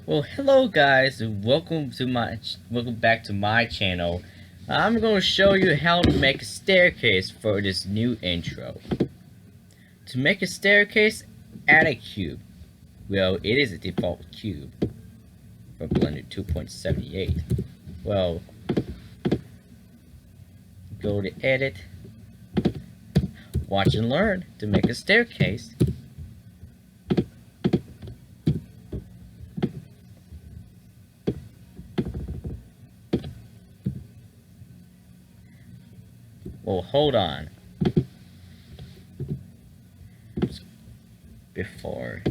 Well, hello guys, and welcome back to my channel. I'm going to show you how to make a staircase for this new intro. To make a staircase, add a cube. Well, it is a default cube for Blender 2.78. Well, go to Edit, Watch and Learn to make a staircase. Well, hold on. Before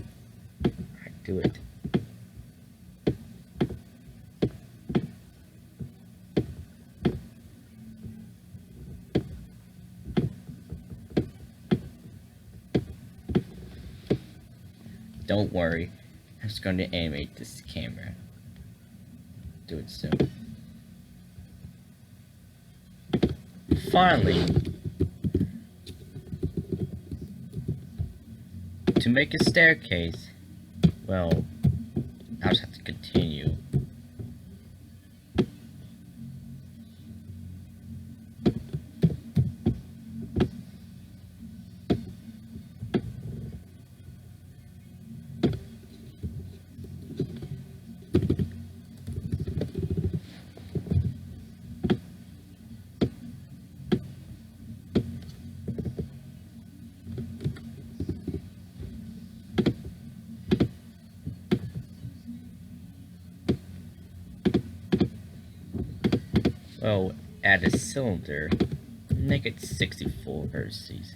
I do it. Don't worry, I'm just going to animate this camera. Do it soon. Finally, to make a staircase, well, I'll just have to continue. Well, add a cylinder, make it 64 vertices.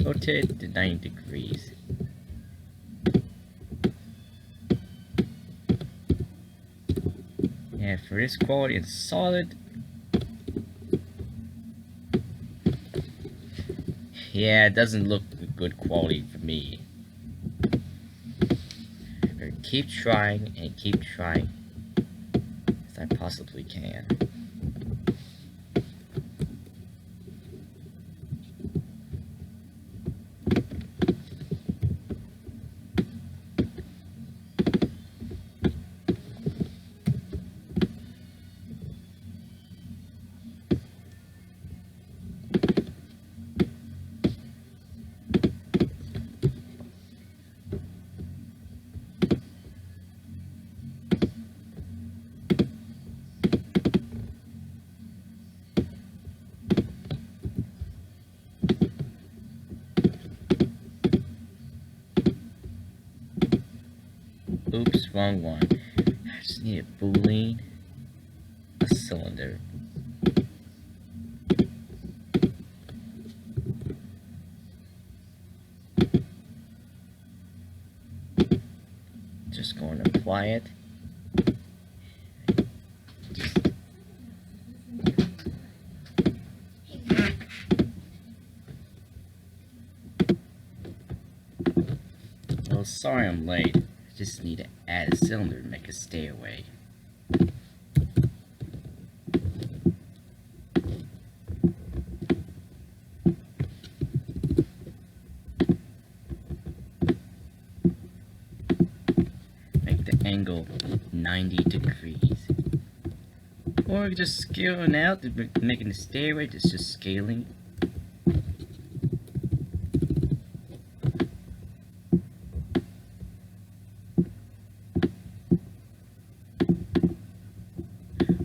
Rotate it to 90 degrees. And for this quality in solid, yeah, it doesn't look good quality for me. But keep trying and keep trying as I possibly can. Oops, wrong one. I just need a boolean, a cylinder. Just going to apply it. Well, sorry I'm late. I just need to add a cylinder to make a stairway. Make the angle 90 degrees. Or just scaling out, making the stairway, just scaling.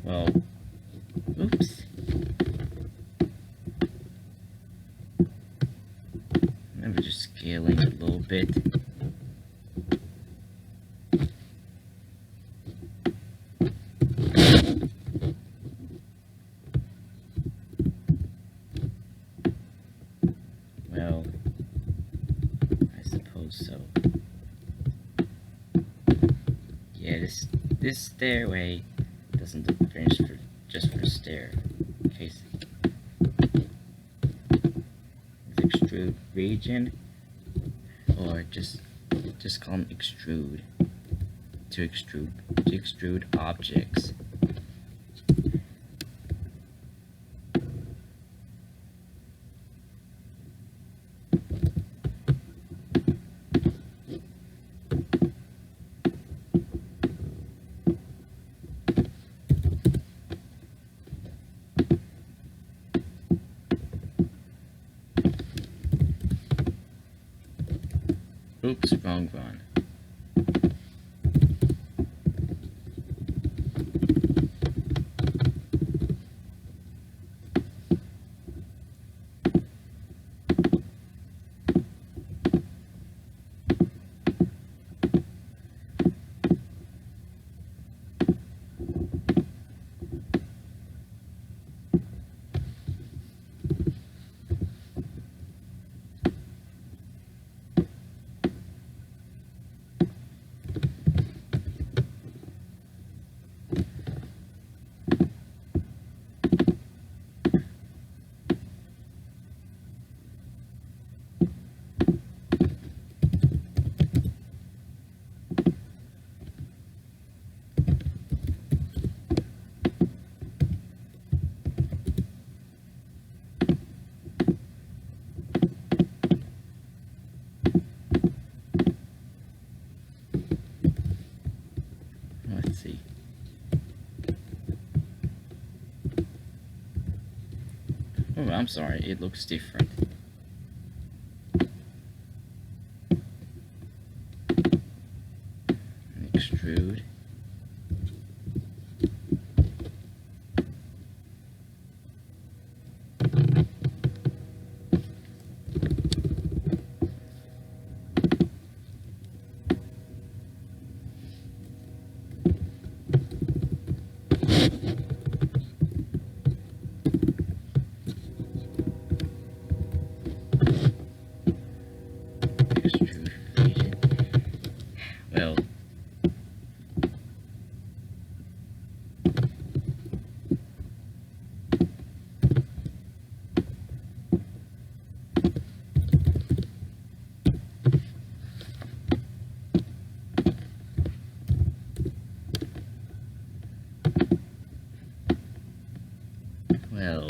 Well, oops. Remember just scaling a little bit. Well, I suppose so. Yeah, this stairway doesn't look finished for just for staircase. Extrude region, or just call them extrude to extrude objects. Oops, wrong one. Let's see. Oh, I'm sorry, it looks different. Extrude. Well, well,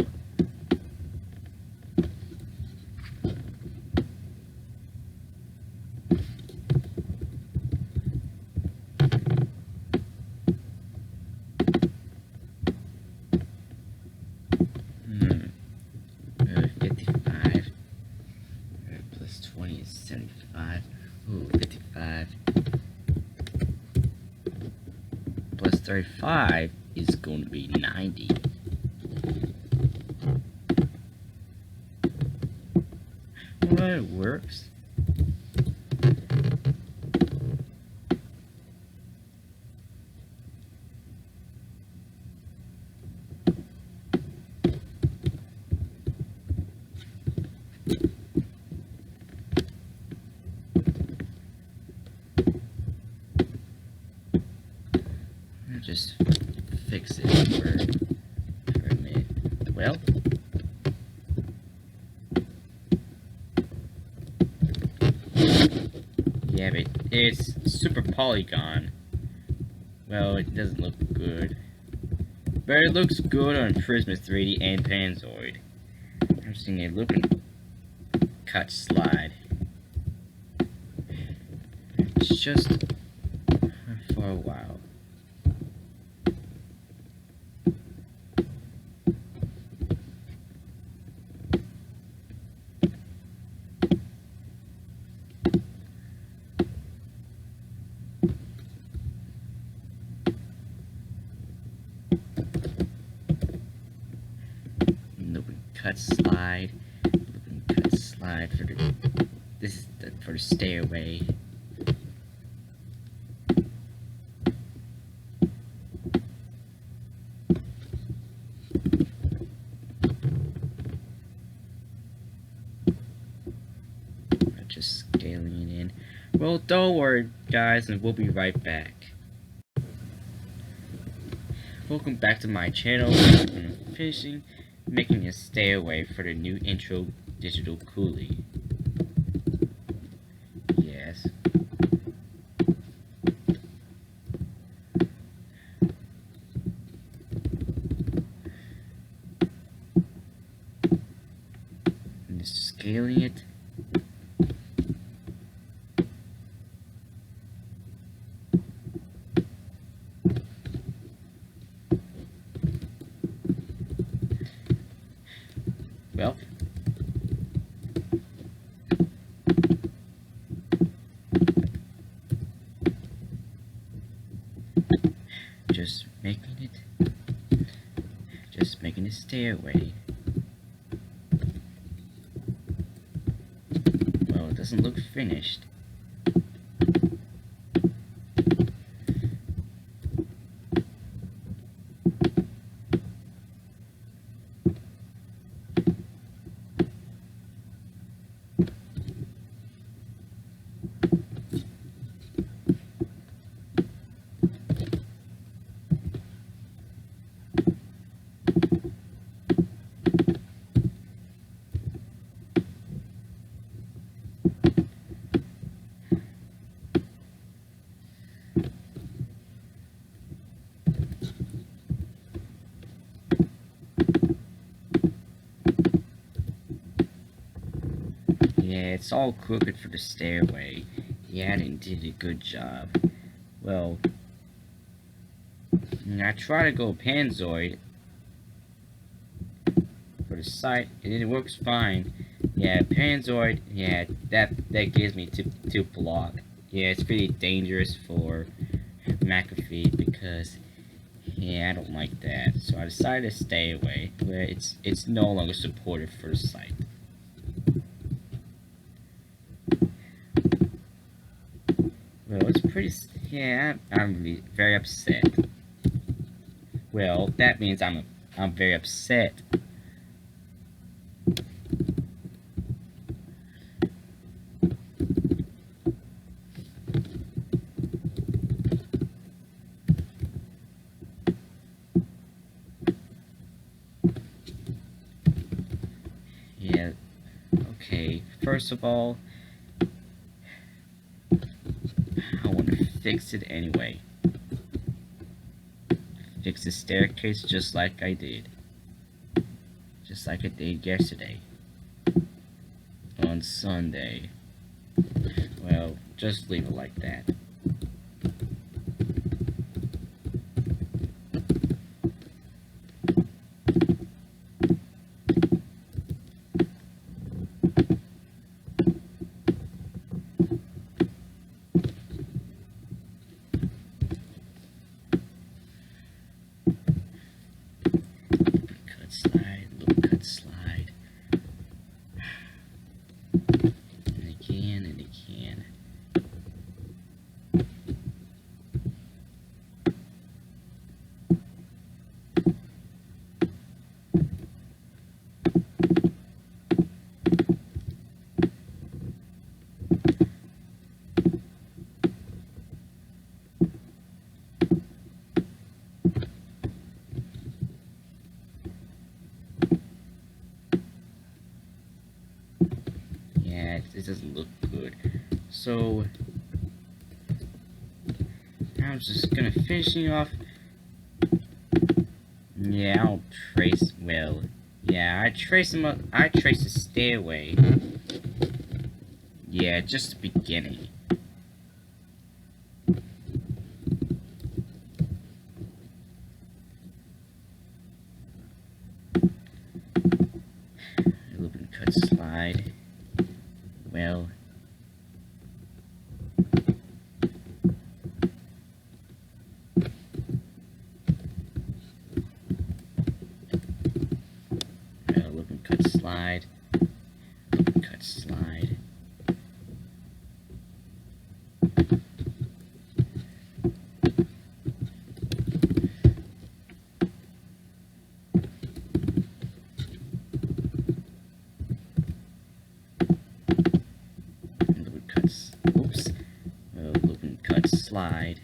hmm. 55 plus 20 is 75. Ooh, 55 plus 35 is going to be 90. Well, it works. I'll just fix it for a minute. Well, yeah, but it's super polygon. Well, it doesn't look good. But it looks good on Prisma 3D and Panzoid. I'm just seeing a looking cut slide. It's just for a while. Cut slide, cut slide for the, this is the, for the stairway. Just scaling it in. Well, don't worry guys, and we'll be right back. Welcome back to my channel. I'm finishing making a stairway for the new intro digital coolie. Yes. And just scaling it. Well, stairway. Well, it doesn't look finished. Yeah, it's all crooked for the stairway. Yeah, I did a good job. Well, I try to go Panzoid for the site, and it works fine. Yeah, Panzoid, yeah, that gives me two block. Yeah, it's pretty dangerous for McAfee because, yeah, I don't like that. So I decided to stay away, where it's no longer supported for the site. Well, it's pretty, yeah, I'm really very upset. Well, that means I'm very upset. Yeah, okay, first of all, I want to fix it anyway. Fix the staircase just like I did. Just like I did yesterday. On Sunday. Well, just leave it like that. Cut slide, little cut slide. And again and again. It doesn't look good. So I'm just gonna finish it off. Yeah, I'll trace. Well, yeah, I trace them up. I trace the stairway. Yeah, just the beginning. A little bit of cut slide. Well, a little bit of cut slide. A little bit of cut slide. Oops. A little bit of cut slide.